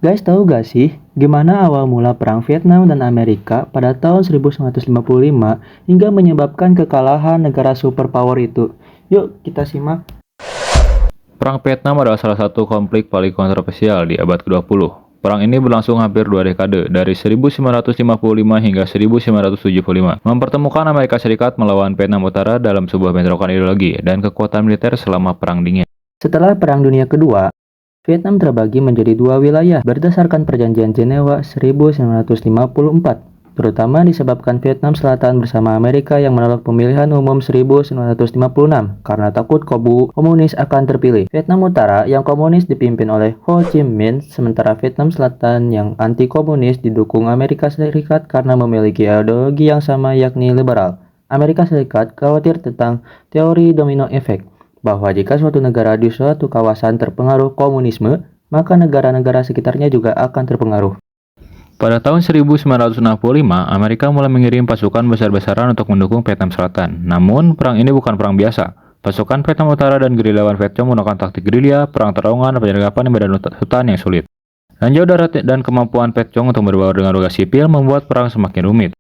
Guys, tahu gak sih gimana awal mula perang Vietnam dan Amerika pada tahun 1955 hingga menyebabkan kekalahan negara superpower itu? Yuk kita simak. Perang Vietnam adalah salah satu konflik paling kontroversial di abad ke-20. Perang ini berlangsung hampir 2 dekade, dari 1955 hingga 1975, mempertemukan Amerika Serikat melawan Vietnam Utara dalam sebuah bentrokan ideologi dan kekuatan militer selama Perang Dingin. Setelah Perang Dunia Kedua, Vietnam terbagi menjadi dua wilayah berdasarkan Perjanjian Jenewa 1954, terutama disebabkan Vietnam Selatan bersama Amerika yang menolak pemilihan umum 1956 karena takut kubu komunis akan terpilih. Vietnam Utara yang komunis dipimpin oleh Ho Chi Minh, sementara Vietnam Selatan yang anti-komunis didukung Amerika Serikat karena memiliki ideologi yang sama yakni liberal. Amerika Serikat khawatir tentang teori domino effect, bahwa jika suatu negara di suatu kawasan terpengaruh komunisme, maka negara-negara sekitarnya juga akan terpengaruh. Pada tahun 1965, Amerika mulai mengirim pasukan besar-besaran untuk mendukung Vietnam Selatan. Namun, perang ini bukan perang biasa. Pasukan Vietnam Utara dan gerilyawan Viet Cong menggunakan taktik gerilya, perang terowongan, dan penyergapan di medan hutan yang sulit. Ranjau darat dan kemampuan Viet Cong untuk berbaur dengan warga sipil membuat perang semakin rumit.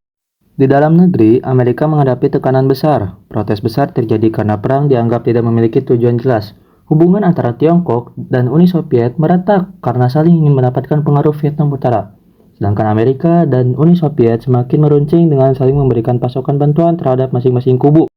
Di dalam negeri, Amerika menghadapi tekanan besar. Protes besar terjadi karena perang dianggap tidak memiliki tujuan jelas. Hubungan antara Tiongkok dan Uni Soviet meretak karena saling ingin mendapatkan pengaruh Vietnam Utara. Sedangkan Amerika dan Uni Soviet semakin meruncing dengan saling memberikan pasokan bantuan terhadap masing-masing kubu.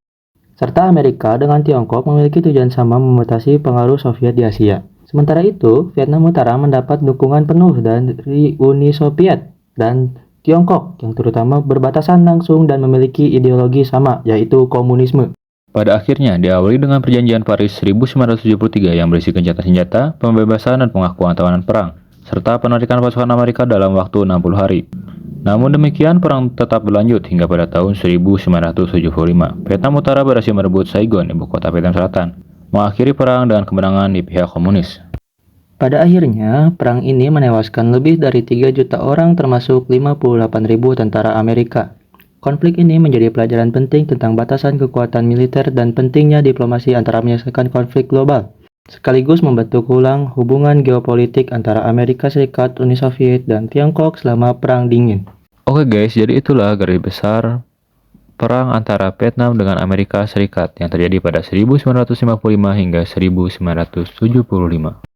Serta Amerika dengan Tiongkok memiliki tujuan sama membatasi pengaruh Soviet di Asia. Sementara itu, Vietnam Utara mendapat dukungan penuh dari Uni Soviet dan Tiongkok yang terutama berbatasan langsung dan memiliki ideologi sama, yaitu komunisme. Pada akhirnya, diawali dengan Perjanjian Paris 1973 yang berisi gencatan senjata, pembebasan dan pengakuan tawanan perang, serta penarikan pasukan Amerika dalam waktu 60 hari. Namun demikian, perang tetap berlanjut hingga pada tahun 1975. Vietnam Utara berhasil merebut Saigon, ibu kota Vietnam Selatan, mengakhiri perang dengan kemenangan di pihak komunis. Pada akhirnya, perang ini menewaskan lebih dari 3 juta orang termasuk 58.000 tentara Amerika. Konflik ini menjadi pelajaran penting tentang batasan kekuatan militer dan pentingnya diplomasi antara menyelesaikan konflik global, sekaligus membentuk ulang hubungan geopolitik antara Amerika Serikat, Uni Soviet, dan Tiongkok selama Perang Dingin. Oke guys, jadi itulah garis besar perang antara Vietnam dengan Amerika Serikat yang terjadi pada 1955 hingga 1975.